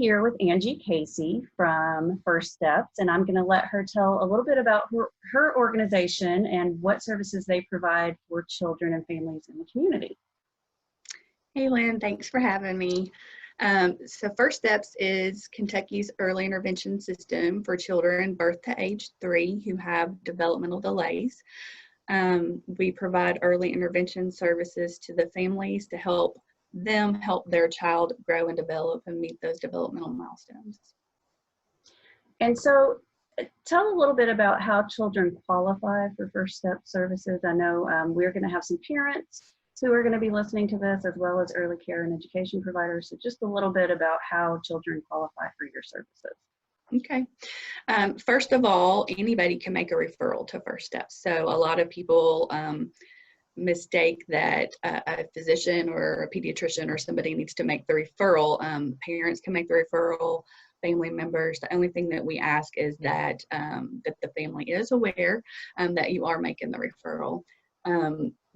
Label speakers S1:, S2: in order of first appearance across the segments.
S1: here with Angie Casey from First Steps, and I'm going to let her tell a little bit about her organization and what services they provide for children and families in the community.
S2: Hey Lynn, thanks for having me. So First Steps is Kentucky's early intervention system for children birth to age 3 who have developmental delays. We provide early intervention services to the families to help them help their child grow and develop and meet those developmental milestones.
S1: And so tell a little bit about how children qualify for First Step services. I know we're going to have some parents who are going to be listening to this, as well as early care and education providers. So just a little bit about how children qualify for your services.
S2: Okay. First of all, anybody can make a referral to First Steps. So a lot of people mistake that a physician or a pediatrician or somebody needs to make the referral. Parents can make the referral, family members. The only thing that we ask is that that the family is aware that you are making the referral.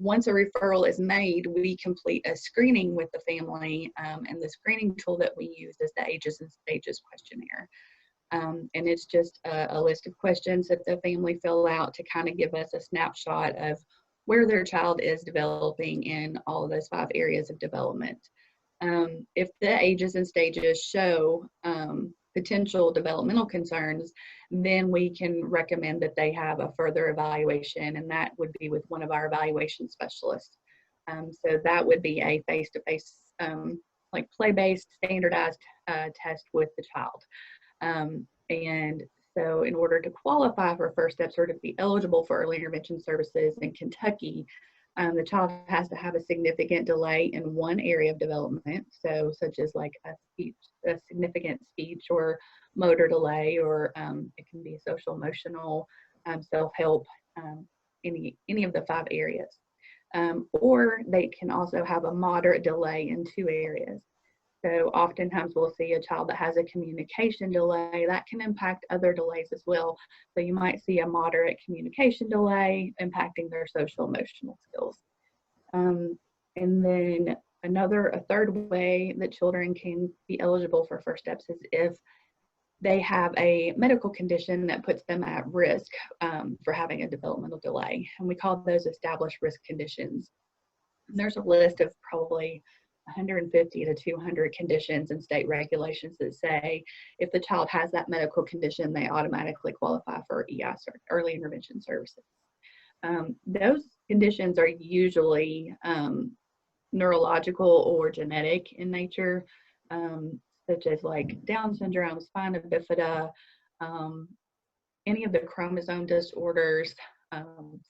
S2: Once a referral is made, we complete a screening with the family, and the screening tool that we use is the Ages and Stages questionnaire. And it's just a list of questions that the family fill out to kind of give us a snapshot of where their child is developing in all of those 5 areas of development. If the ages and stages show potential developmental concerns, then we can recommend that they have a further evaluation, and that would be with one of our evaluation specialists. So that would be a face-to-face, like play-based, standardized test with the child. And so in order to qualify for First Steps or to be eligible for early intervention services in Kentucky, the child has to have a significant delay in one area of development, so such as like a significant speech or motor delay, or it can be social, emotional, self-help, any of the 5 areas. Or they can also have a moderate delay in 2 areas. So oftentimes we'll see a child that has a communication delay that can impact other delays as well. So you might see a moderate communication delay impacting their social emotional skills. And then a third way that children can be eligible for First Steps is if they have a medical condition that puts them at risk for having a developmental delay. And we call those established risk conditions. And there's a list of probably 150 to 200 conditions and state regulations that say if the child has that medical condition, they automatically qualify for EI, early intervention services. Those conditions are usually neurological or genetic in nature, such as like Down syndrome, spina bifida, any of the chromosome disorders,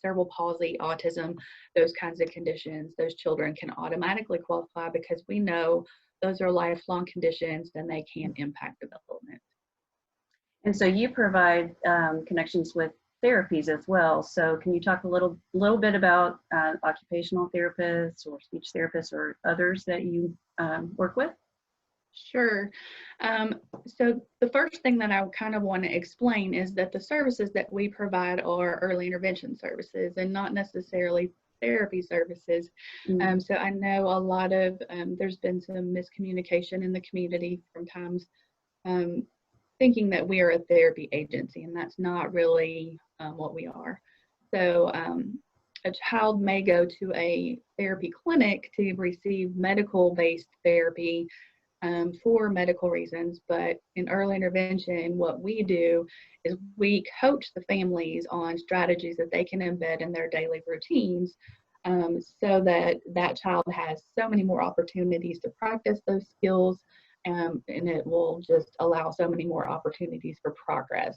S2: cerebral palsy, autism, those kinds of conditions. Those children can automatically qualify because we know those are lifelong conditions and they can impact development.
S1: And so you provide connections with therapies as well. So can you talk a little bit about occupational therapists or speech therapists or others that you work with?
S2: Sure. So the first thing that I kind of want to explain is that the services that we provide are early intervention services and not necessarily therapy services.
S1: Mm-hmm.
S2: So I know a lot of, there's been some miscommunication in the community from times thinking that we are a therapy agency, and that's not really what we are. So a child may go to a therapy clinic to receive medical-based therapy for medical reasons, but in early intervention, what we do is we coach the families on strategies that they can embed in their daily routines, so that that child has so many more opportunities to practice those skills, and it will just allow so many more opportunities for progress.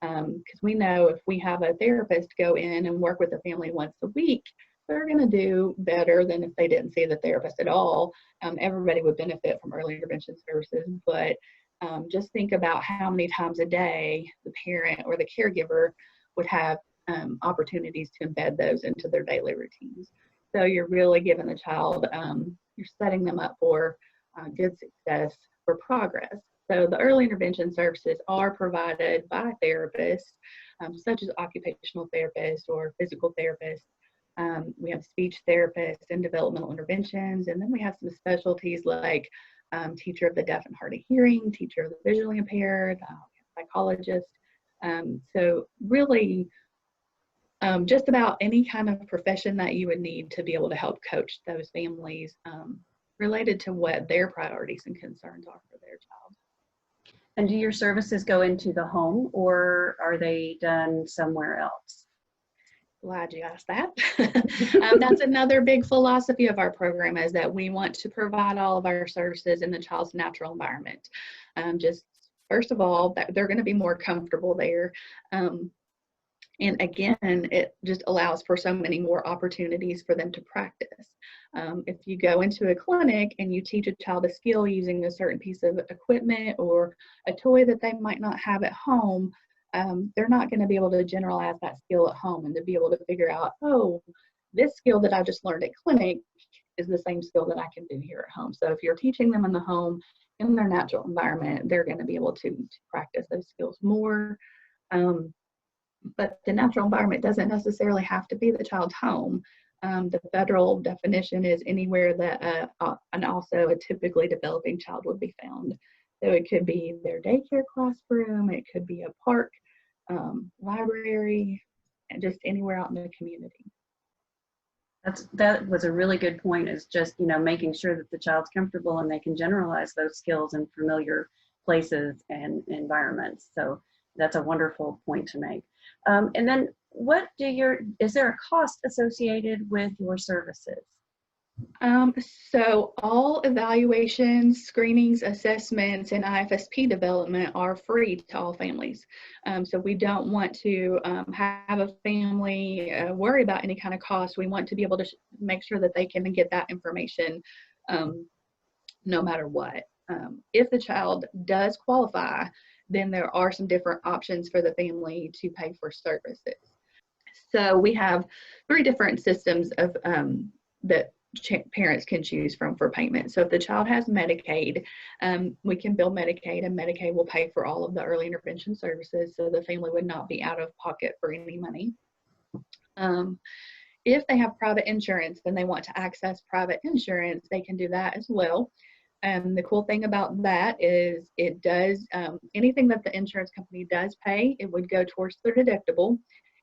S2: Because we know if we have a therapist go in and work with the family once a week, they're going to do better than if they didn't see the therapist at all. Everybody would benefit from early intervention services, but just think about how many times a day the parent or the caregiver would have opportunities to embed those into their daily routines. So you're really giving the child, you're setting them up for good success, for progress. So the early intervention services are provided by therapists, such as occupational therapists or physical therapists. We have speech therapists and developmental interventions, and then we have some specialties like teacher of the deaf and hard of hearing, teacher of the visually impaired, psychologist. So really, just about any kind of profession that you would need to be able to help coach those families related to what their priorities and concerns are for their child.
S1: And do your services go into the home, or are they done somewhere else?
S2: Glad you asked that. That's another big philosophy of our program, is that we want to provide all of our services in the child's natural environment. Just first of all, that they're going to be more comfortable there. And again, it just allows for so many more opportunities for them to practice. If you go into a clinic and you teach a child a skill using a certain piece of equipment or a toy that they might not have at home, they're not going to be able to generalize that skill at home and to be able to figure out, oh, this skill that I just learned at clinic is the same skill that I can do here at home. So if you're teaching them in the home, in their natural environment, they're going to be able to practice those skills more. But the natural environment doesn't necessarily have to be the child's home. The federal definition is anywhere that and also a typically developing child would be found. So it could be their daycare classroom, it could be a park, library, and just anywhere out in the community.
S1: That was a really good point, is just, making sure that the child's comfortable and they can generalize those skills in familiar places and environments. So that's a wonderful point to make. And then is there a cost associated with your services?
S2: So all evaluations, screenings, assessments, and IFSP development are free to all families. So we don't want to have a family worry about any kind of cost. We want to be able to make sure that they can get that information no matter what. If the child does qualify, then there are some different options for the family to pay for services. So we have 3 different systems of that parents can choose from for payment. So if the child has Medicaid, we can bill Medicaid, and Medicaid will pay for all of the early intervention services, so the family would not be out of pocket for any money. If they have private insurance and they want to access private insurance, they can do that as well. The cool thing about that is it does, anything that the insurance company does pay, it would go towards their deductible,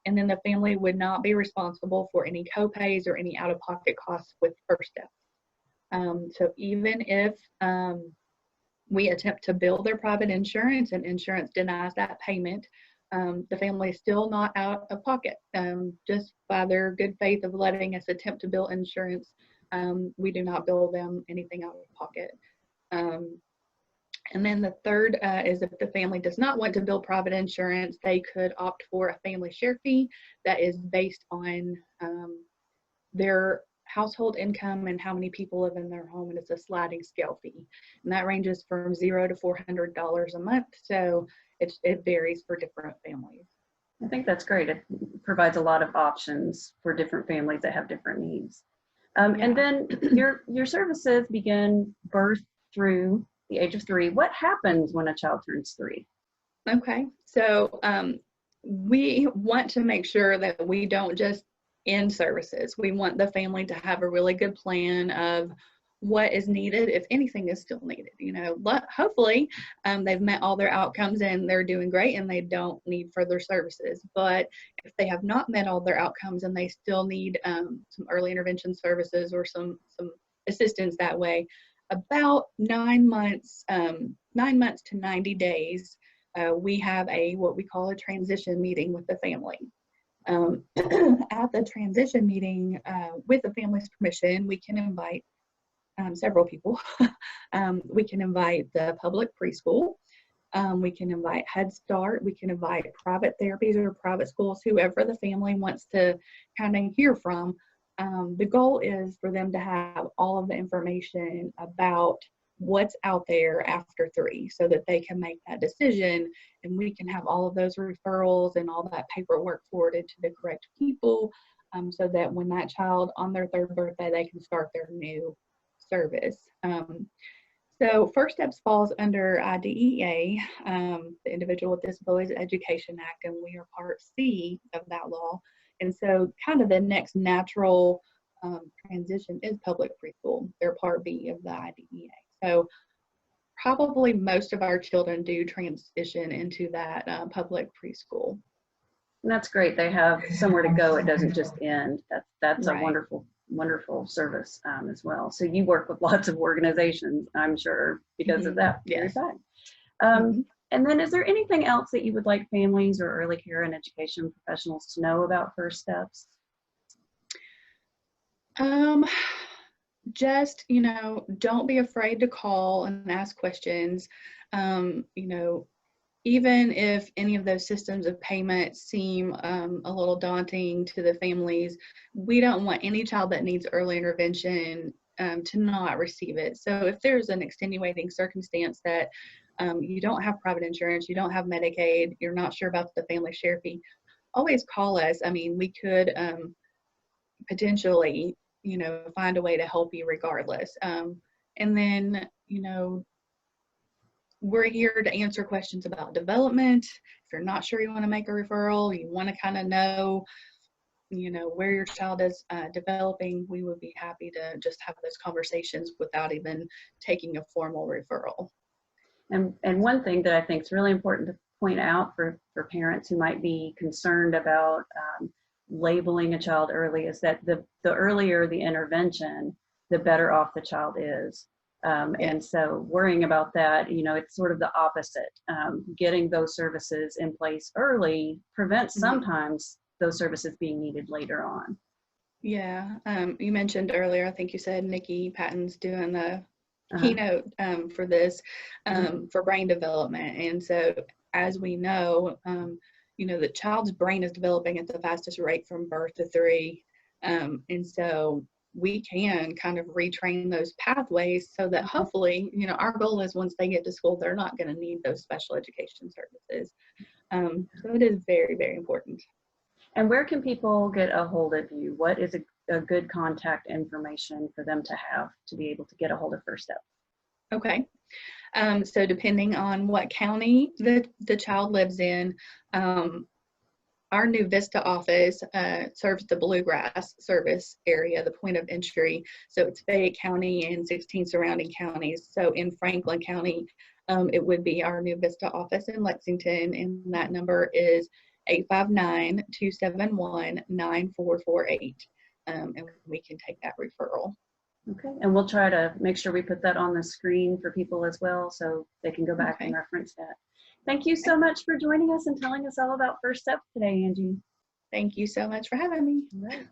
S2: and then the family would not be responsible for any co-pays or any out-of-pocket costs with First Steps. So even if we attempt to bill their private insurance and insurance denies that payment, the family is still not out of pocket. Just by their good faith of letting us attempt to bill insurance, we do not bill them anything out of pocket. And then the third is if the family does not want to bill private insurance, they could opt for a family share fee that is based on their household income and how many people live in their home, and it's a sliding scale fee. And that ranges from $0 to $400 a month, so it varies for different families.
S1: I think that's great. It provides a lot of options for different families that have different needs. And then your services begin birth through the age of 3. What happens when a child turns 3?
S2: Okay, so we want to make sure that we don't just end services. We want the family to have a really good plan of what is needed, if anything is still needed. Hopefully they've met all their outcomes and they're doing great and they don't need further services. But if they have not met all their outcomes and they still need some early intervention services or some assistance that way, about 9 months to 90 days, we have what we call a transition meeting with the family. At the transition meeting, with the family's permission, we can invite several people. We can invite the public preschool. We can invite Head Start. We can invite private therapies or private schools, whoever the family wants to kind of hear from. The goal is for them to have all of the information about what's out there after 3 so that they can make that decision, and we can have all of those referrals and all that paperwork forwarded to the correct people, so that when that child on their 3rd birthday, they can start their new service. So First Steps falls under IDEA, the Individual with Disabilities Education Act, and we are Part C of that law. And so kind of the next natural transition is public preschool. They're Part B of the IDEA. So probably most of our children do transition into that public preschool.
S1: And that's great. They have somewhere to go. It doesn't just end. That's a
S2: Right.
S1: wonderful service as well. So you work with lots of organizations, I'm sure, because of that very
S2: Yes.
S1: fact.
S2: Mhm.
S1: And then is there anything else that you would like families or early care and education professionals to know about First Steps?
S2: Just, don't be afraid to call and ask questions. You know, even if any of those systems of payment seem a little daunting to the families, we don't want any child that needs early intervention to not receive it. So if there's an extenuating circumstance that you don't have private insurance, you don't have Medicaid, you're not sure about the family share fee, always call us. I mean, we could potentially, find a way to help you regardless. And then, we're here to answer questions about development. If you're not sure you want to make a referral, you want to kind of know, where your child is developing, we would be happy to just have those conversations without even taking a formal referral.
S1: And one thing that I think is really important to point out for parents who might be concerned about labeling a child early is that the earlier the intervention, the better off the child is. And so worrying about that, it's sort of the opposite. Getting those services in place early prevents sometimes those services being needed later on.
S2: Yeah, you mentioned earlier, I think you said Nikki Patton's doing the keynote for this, for brain development. And so as we know, the child's brain is developing at the fastest rate from birth to 3. And so we can kind of retrain those pathways so that hopefully, our goal is once they get to school, they're not going to need those special education services. So it is very, very important.
S1: And where can people get a hold of you? What is a good contact information for them to have to be able to get a hold of First Step?
S2: Okay. So depending on what county the child lives in, our new Vista office serves the Bluegrass service area, the point of entry. So it's Fayette County and 16 surrounding counties. So in Franklin County, it would be our new Vista office in Lexington, and that number is 859-271-9448. And we can take that referral.
S1: Okay, and we'll try to make sure we put that on the screen for people as well so they can go back and reference that. Thank you so much for joining us and telling us all about First Steps today, Angie.
S2: Thank you so much for having me.
S1: All right.